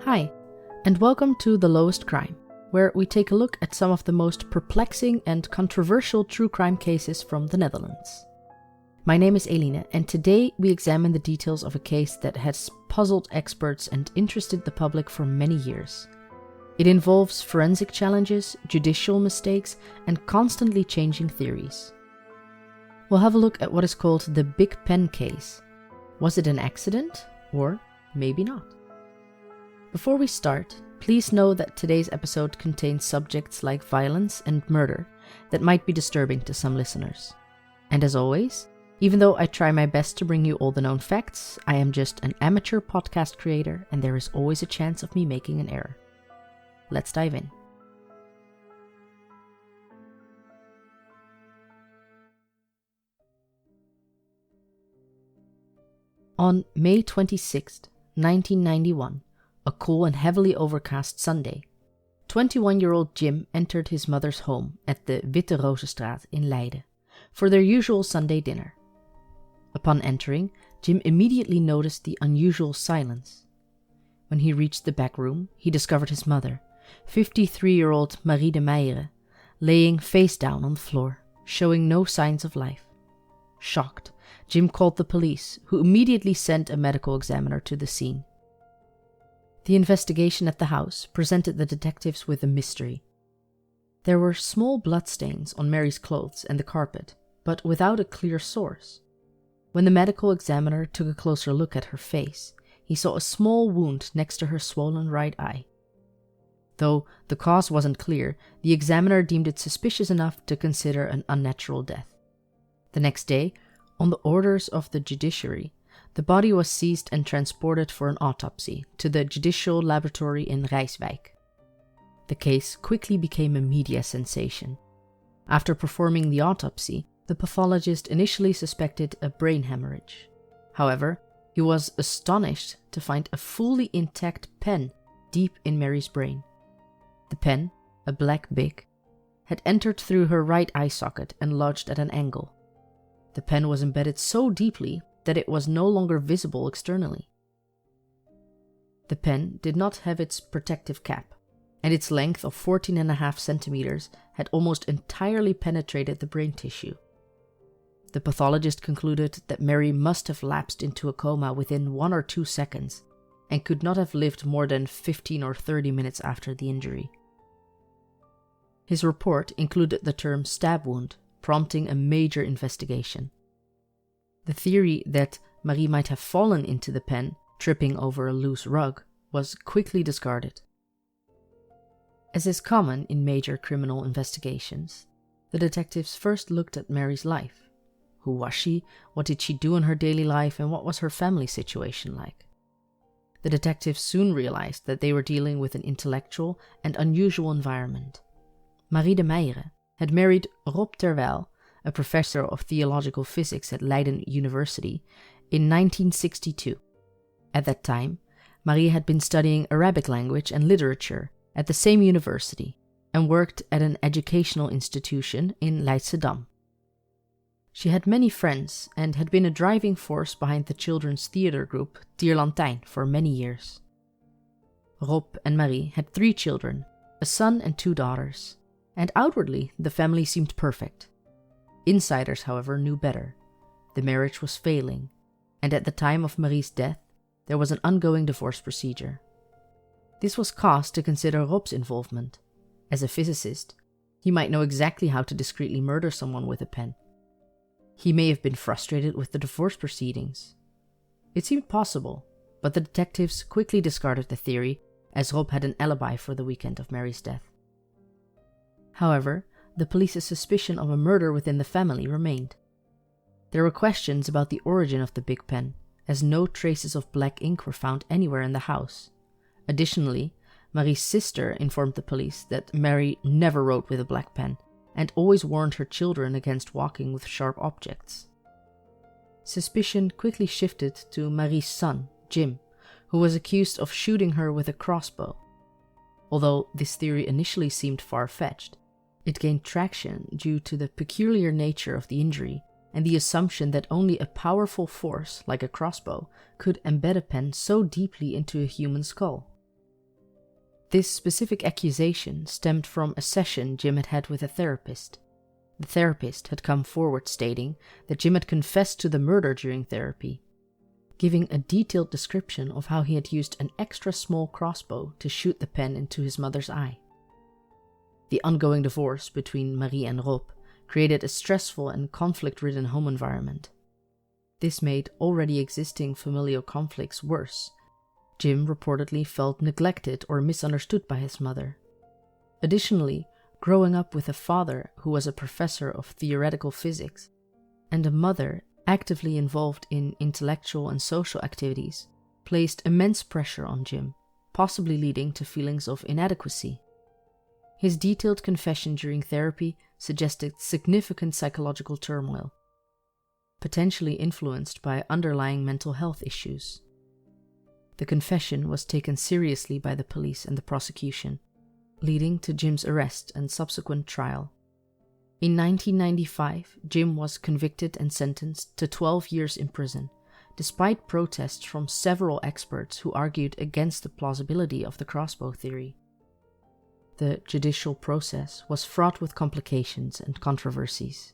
Hi, and welcome to The Lowest Crime, where we take a look at some of the most perplexing and controversial true crime cases from the Netherlands. My name is Eline, and today we examine the details of a case that has puzzled experts and interested the public for many years. It involves forensic challenges, judicial mistakes, and constantly changing theories. We'll have a look at what is called the Big Pen case. Was it an accident? Or maybe not. Before we start, please know that today's episode contains subjects like violence and murder that might be disturbing to some listeners. And as always, even though I try my best to bring you all the known facts, I am just an amateur podcast creator and there is always a chance of me making an error. Let's dive in. On May 26, 1991, a cool and heavily overcast Sunday, 21-year-old Jim entered his mother's home at the Witte Rozenstraat in Leiden for their usual Sunday dinner. Upon entering, Jim immediately noticed the unusual silence. When he reached the back room, he discovered his mother, 53-year-old Meijere, laying face down on the floor, showing no signs of life. Shocked, Jim called the police, who immediately sent a medical examiner to the scene. The investigation at the house presented the detectives with a mystery. There were small bloodstains on Mary's clothes and the carpet, but without a clear source. When the medical examiner took a closer look at her face, he saw a small wound next to her swollen right eye. Though the cause wasn't clear, the examiner deemed it suspicious enough to consider an unnatural death. The next day, on the orders of the judiciary, the body was seized and transported for an autopsy to the Judicial Laboratory in Rijswijk. The case quickly became a media sensation. After performing the autopsy, the pathologist initially suspected a brain hemorrhage. However, he was astonished to find a fully intact pen deep in Mary's brain. The pen, a black bic, had entered through her right eye socket and lodged at an angle. The pen was embedded so deeply that it was no longer visible externally. The pen did not have its protective cap, and its length of 14.5 centimeters had almost entirely penetrated the brain tissue. The pathologist concluded that Mary must have lapsed into a coma within 1 or 2 seconds and could not have lived more than 15 or 30 minutes after the injury. His report included the term stab wound, prompting a major investigation. The theory that Marie might have fallen into the pen, tripping over a loose rug, was quickly discarded. As is common in major criminal investigations, the detectives first looked at Mary's life. Who was she? What did she do in her daily life? And what was her family situation like? The detectives soon realized that they were dealing with an intellectual and unusual environment. Marie de Meijere had married Rob Terwijl, a professor of theological physics at Leiden University, in 1962. At that time, Marie had been studying Arabic language and literature at the same university and worked at an educational institution in Leidschendam. She had many friends and had been a driving force behind the children's theater group Tierlantijn for many years. Rob and Marie had 3 children, a son and 2 daughters, and outwardly the family seemed perfect. Insiders, however, knew better. The marriage was failing, and at the time of Marie's death, there was an ongoing divorce procedure. This was cause to consider Rob's involvement. As a physicist, he might know exactly how to discreetly murder someone with a pen. He may have been frustrated with the divorce proceedings. It seemed possible, but the detectives quickly discarded the theory, as Rob had an alibi for the weekend of Mary's death. However, the police's suspicion of a murder within the family remained. There were questions about the origin of the big pen, as no traces of black ink were found anywhere in the house. Additionally, Marie's sister informed the police that Mary never wrote with a black pen and always warned her children against walking with sharp objects. Suspicion quickly shifted to Marie's son, Jim, who was accused of shooting her with a crossbow. Although this theory initially seemed far-fetched, it gained traction due to the peculiar nature of the injury and the assumption that only a powerful force, like a crossbow, could embed a pen so deeply into a human skull. This specific accusation stemmed from a session Jim had had with a therapist. The therapist had come forward stating that Jim had confessed to the murder during therapy, giving a detailed description of how he had used an extra small crossbow to shoot the pen into his mother's eye. The ongoing divorce between Marie and Rob created a stressful and conflict-ridden home environment. This made already existing familial conflicts worse. Jim reportedly felt neglected or misunderstood by his mother. Additionally, growing up with a father who was a professor of theoretical physics and a mother actively involved in intellectual and social activities placed immense pressure on Jim, possibly leading to feelings of inadequacy. His detailed confession during therapy suggested significant psychological turmoil, potentially influenced by underlying mental health issues. The confession was taken seriously by the police and the prosecution, leading to Jim's arrest and subsequent trial. In 1995, Jim was convicted and sentenced to 12 years in prison, despite protests from several experts who argued against the plausibility of the crossbow theory. The judicial process was fraught with complications and controversies.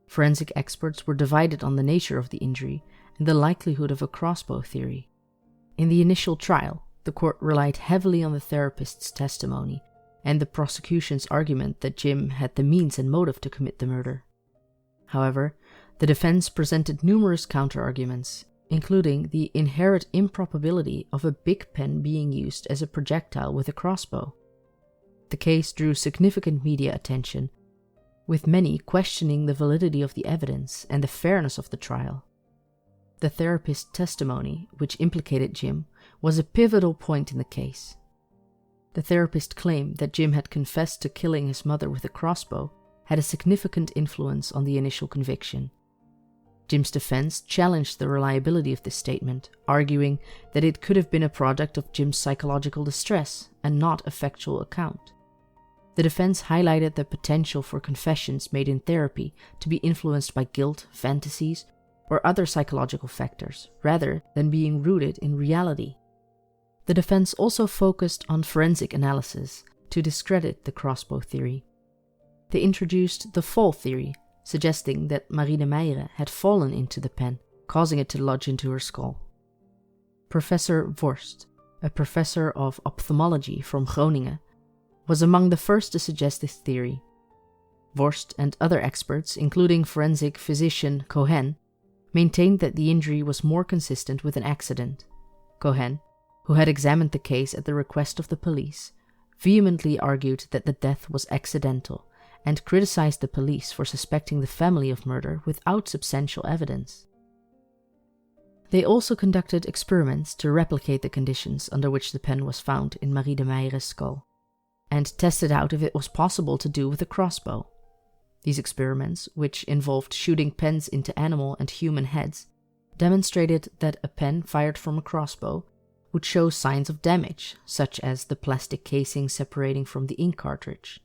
Forensic experts were divided on the nature of the injury and the likelihood of a crossbow theory. In the initial trial, the court relied heavily on the therapist's testimony and the prosecution's argument that Jim had the means and motive to commit the murder. However, the defense presented numerous counter-arguments, including the inherent improbability of a big pen being used as a projectile with a crossbow. The case drew significant media attention, with many questioning the validity of the evidence and the fairness of the trial. The therapist's testimony, which implicated Jim, was a pivotal point in the case. The therapist claimed that Jim had confessed to killing his mother with a crossbow had a significant influence on the initial conviction. Jim's defense challenged the reliability of this statement, arguing that it could have been a product of Jim's psychological distress and not a factual account. The defense highlighted the potential for confessions made in therapy to be influenced by guilt, fantasies, or other psychological factors, rather than being rooted in reality. The defense also focused on forensic analysis to discredit the crossbow theory. They introduced the fall theory, suggesting that Marie de Meijere had fallen into the pen, causing it to lodge into her skull. Professor Vorst, a professor of ophthalmology from Groningen, was among the first to suggest this theory. Vorst and other experts, including forensic physician Cohen, maintained that the injury was more consistent with an accident. Cohen, who had examined the case at the request of the police, vehemently argued that the death was accidental and criticized the police for suspecting the family of murder without substantial evidence. They also conducted experiments to replicate the conditions under which the pen was found in Marie de Meijere's skull, and tested out if it was possible to do with a crossbow. These experiments, which involved shooting pens into animal and human heads, demonstrated that a pen fired from a crossbow would show signs of damage, such as the plastic casing separating from the ink cartridge.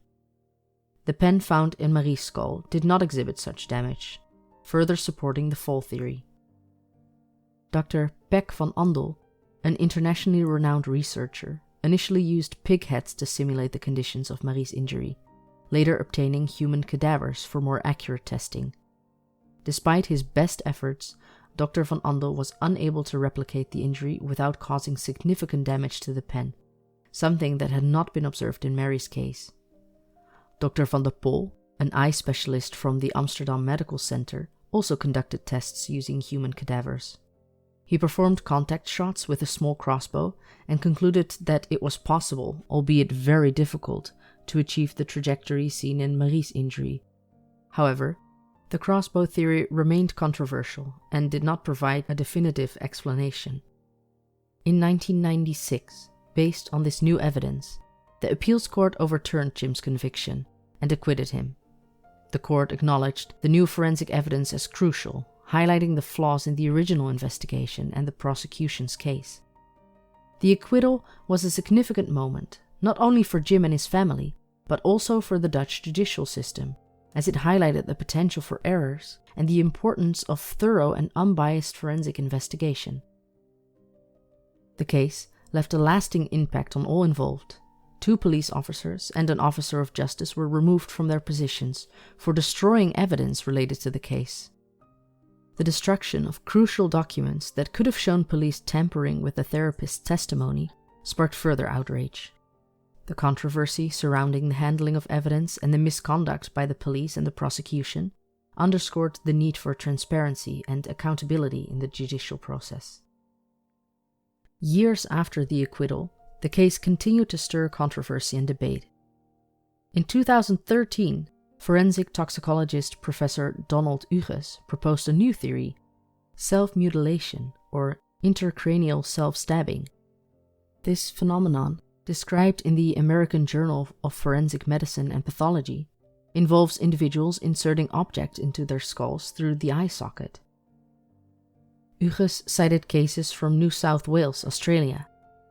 The pen found in Marie's skull did not exhibit such damage, further supporting the fall theory. Dr. Peck van Andel, an internationally renowned researcher, initially used pig heads to simulate the conditions of Marie's injury, later obtaining human cadavers for more accurate testing. Despite his best efforts, Dr. van Andel was unable to replicate the injury without causing significant damage to the pen, something that had not been observed in Mary's case. Dr. van der Pol, an eye specialist from the Amsterdam Medical Center, also conducted tests using human cadavers. He performed contact shots with a small crossbow and concluded that it was possible, albeit very difficult, to achieve the trajectory seen in Marie's injury. However, the crossbow theory remained controversial and did not provide a definitive explanation. In 1996, based on this new evidence, the appeals court overturned Jim's conviction and acquitted him. The court acknowledged the new forensic evidence as crucial, highlighting the flaws in the original investigation and the prosecution's case. The acquittal was a significant moment, not only for Jim and his family, but also for the Dutch judicial system, as it highlighted the potential for errors and the importance of thorough and unbiased forensic investigation. The case left a lasting impact on all involved, 2 police officers and an officer of justice were removed from their positions for destroying evidence related to the case. The destruction of crucial documents that could have shown police tampering with the therapist's testimony sparked further outrage. The controversy surrounding the handling of evidence and the misconduct by the police and the prosecution underscored the need for transparency and accountability in the judicial process. Years after the acquittal, the case continued to stir controversy and debate. In 2013, forensic toxicologist Professor Donald Uges proposed a new theory, self-mutilation or intracranial self-stabbing. This phenomenon, described in the American Journal of Forensic Medicine and Pathology, involves individuals inserting objects into their skulls through the eye socket. Uges cited cases from New South Wales, Australia,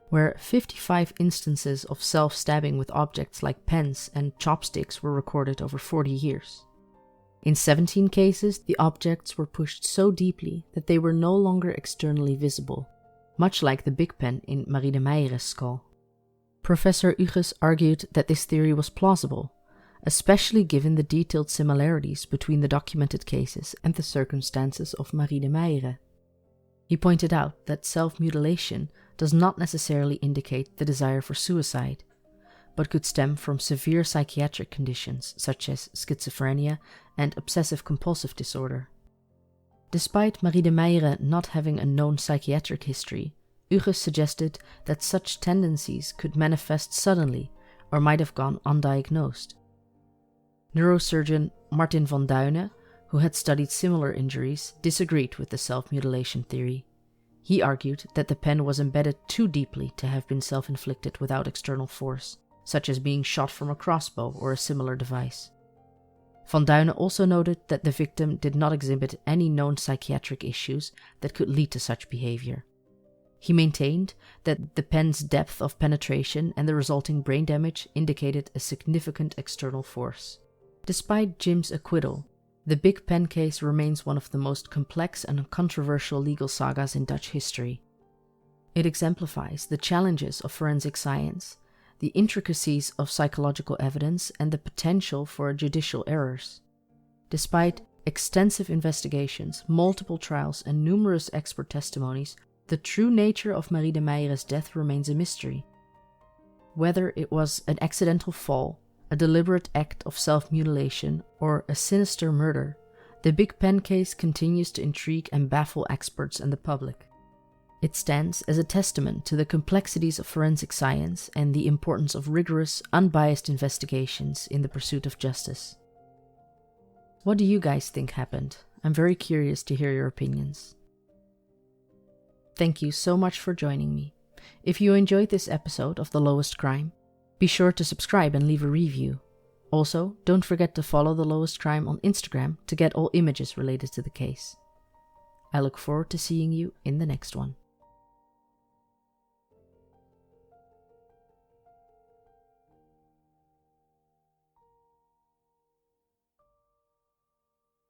where 55 instances of self-stabbing with objects like pens and chopsticks were recorded over 40 years. In 17 cases, the objects were pushed so deeply that they were no longer externally visible, much like the big pen in Marie de Meijere's skull. Professor Uges argued that this theory was plausible, especially given the detailed similarities between the documented cases and the circumstances of Marie de Meijere. He pointed out that self-mutilation does not necessarily indicate the desire for suicide, but could stem from severe psychiatric conditions such as schizophrenia and obsessive-compulsive disorder. Despite Marie de Meijere not having a known psychiatric history, Uges suggested that such tendencies could manifest suddenly or might have gone undiagnosed. Neurosurgeon Martin van Duyne, who had studied similar injuries, disagreed with the self-mutilation theory. He argued that the pen was embedded too deeply to have been self-inflicted without external force, such as being shot from a crossbow or a similar device. Van Duyne also noted that the victim did not exhibit any known psychiatric issues that could lead to such behavior. He maintained that the pen's depth of penetration and the resulting brain damage indicated a significant external force. Despite Jim's acquittal, the Big Pen case remains one of the most complex and controversial legal sagas in Dutch history. It exemplifies the challenges of forensic science, the intricacies of psychological evidence, and the potential for judicial errors. Despite extensive investigations, multiple trials, and numerous expert testimonies, the true nature of Marie de Meijere's death remains a mystery. Whether it was an accidental fall, a deliberate act of self-mutilation, or a sinister murder, the Big Pen case continues to intrigue and baffle experts and the public. It stands as a testament to the complexities of forensic science and the importance of rigorous, unbiased investigations in the pursuit of justice. What do you guys think happened? I'm very curious to hear your opinions. Thank you so much for joining me. If you enjoyed this episode of The Lowest Crime, be sure to subscribe and leave a review. Also, don't forget to follow The Lowest Crime on Instagram to get all images related to the case. I look forward to seeing you in the next one.